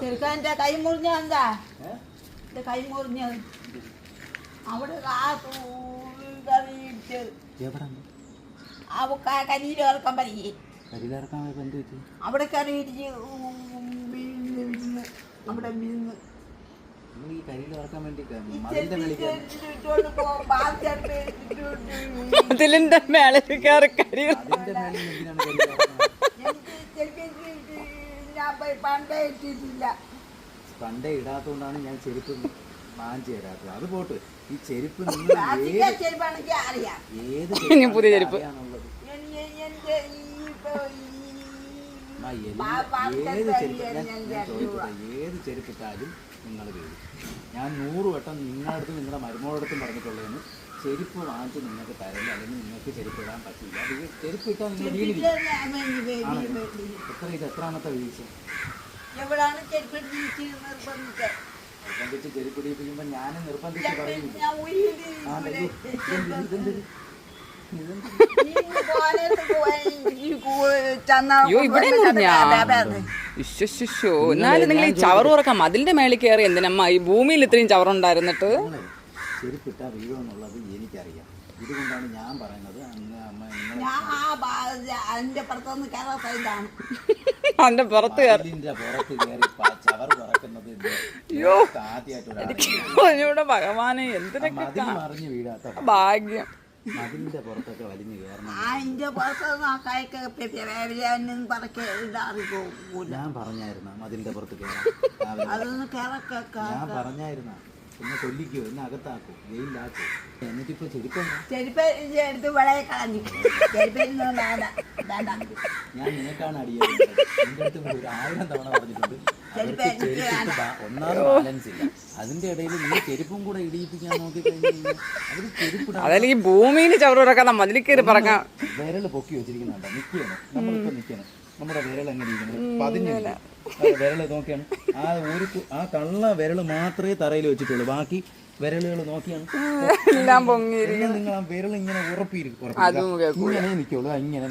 ചെറുക്കാൻ്റെ കൈ മുറിഞ്ഞ എന്താ എൻ്റെ കൈ മുറിഞ്ഞത് അവിടെ കറിയിട്ട് കരിയിൽ ഇറക്കാൻ പറയേ അവിടെ കറിയിടിച്ച് അവിടെ വീണ് അതിലിന്റെ മേലെ കയറി കരി പണ്ടേ ഇട്ടിട്ടില്ല. പണ്ടേ ഇടാത്തോണ്ടാണ് ഞാൻ ചെരുപ്പ് വാങ്ങിച്ചു തരാത്തത്. അത് പോട്ട് ഈ ചെരുപ്പ് ഇനി പുതിയ ചെരുപ്പ് ഏത് ചെരുപ്പിട്ടാലും നിങ്ങൾ വീഴും. ഞാൻ 100 വട്ടം നിങ്ങളുടെ അടുത്തും നിങ്ങളുടെ മരുമോടടുത്തും പറഞ്ഞിട്ടുള്ളതെന്ന് ചെരുപ്പ് വാങ്ങിച്ച് നിങ്ങൾക്ക് തരില്ല, അല്ലെങ്കിൽ നിങ്ങൾക്ക് ചെരുപ്പ് ഇടാൻ പറ്റില്ല. ചെരുപ്പ് ഇട്ടാൽ നിങ്ങൾ വീണിരിക്കും. എത്രാമത്തെ വീഴ്ച? നിർബന്ധിച്ച് ചെരുപ്പ് ഇടിപ്പിക്കുമ്പോ ഞാനും നിർബന്ധിച്ച് പറയുന്നു. എന്നാലും നിങ്ങൾ ഈ ചവറ് തുറക്കാം അതിന്റെ മേളിൽ കയറി എന്തിനമ്മ? ഈ ഭൂമിയിൽ ഇത്രയും ചവറുണ്ടായിരുന്നിട്ട് ചെരുപ്പിട്ടാ വീഴുമെന്നുള്ളത് എനിക്കറിയാം. ഇതുകൊണ്ടാണ് ഞാൻ പറയുന്നത്. അതിന്റെ പുറത്ത് കയറി ചവർ പറക്കുന്നത് ആദ്യമായിട്ട് ഭഗവാനെ എന്തിനൊക്കെ മറിഞ്ഞു വീഴാത്ത ഭാഗ്യം. മതിലിന്റെ പുറത്തൊക്കെ വലിഞ്ഞു കയറണം. ഞാൻ പറഞ്ഞായിരുന്ന മതിലിന്റെ പുറത്ത് കയറാൻ ഞാൻ പറഞ്ഞായിരുന്ന പിന്നെ കൊല്ലിക്കോ, എന്നെ അകത്താക്കോ, ജയിലിലാക്കോ. എന്നിട്ടിപ്പോ ഞാൻ നിനക്കാണ് അടിയത്. എന്റെ അടുത്ത് 1000 തവണ പറഞ്ഞിട്ടുണ്ട് ഒന്നാമത് ബാലൻസ് ഇല്ല. അതിന്റെ ഇടയിൽ നീ ചെരുപ്പും കൂടെ ഇടിയിപ്പിക്കാൻ നോക്കിക്കഴിഞ്ഞാൽ അതിന് ചെരുപ്പിടാ. അതല്ലെങ്കിൽ ഭൂമിയിൽ ചവറ് തുറക്കാം മതിൽ കയറി പറക്കാം. വിരല് പൊക്കി വെച്ചിരിക്കുന്നുണ്ടോ? നിൽക്കണം, നമ്മളിപ്പോ നിൽക്കണം. നമ്മുടെ വിരൽ എങ്ങനെ ഇരിക്കണം? പതിഞ്ഞില്ല. വിരല് നോക്കിയാണ് ആ കള്ള വിരൽ മാത്രമേ തറയിൽ വെച്ചിട്ടുള്ളൂ. ബാക്കി വിരലുകൾ നോക്കിയാണ് എല്ലാം പൊങ്ങി. നിങ്ങൾ ആ വിരൽ ഇങ്ങനെ ഉറപ്പിയിരിക്കും. ഇങ്ങനെ നിൽക്കുള്ളൂ. ഇങ്ങനെ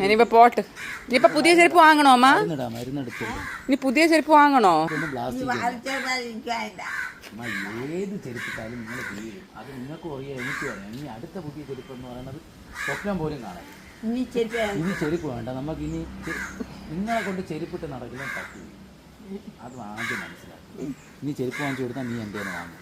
ഇനിയിപ്പോ പോട്ട്. ഇനിയിപ്പൊ പുതിയ ചെരുപ്പ് വാങ്ങണോ അമ്മ? മരുന്നെടുത്തു. ഇനി പുതിയ ചെരുപ്പ് വാങ്ങണോ? ഏത് ചെരുപ്പിട്ടാലും നിങ്ങൾ വീഴും. അത് നിങ്ങൾക്കും അറിയാം, എനിക്കും അറിയാം. ഇനി അടുത്ത പുതിയ ചെരുപ്പ് എന്ന് പറയുന്നത് സ്വപ്നം പോലും കാണാം. ഇനി ചെരുപ്പ് വേണ്ട നമുക്ക്. ഇനി നിങ്ങളെ കൊണ്ട് ചെരുപ്പിട്ട് നടക്കാൻ പറ്റില്ല. അത് ആദ്യം മനസ്സിലാക്കും. ഇനി ചെരുപ്പ് വാങ്ങിച്ചു കൊടുത്താൽ നീ എന്തേലും വാങ്ങും.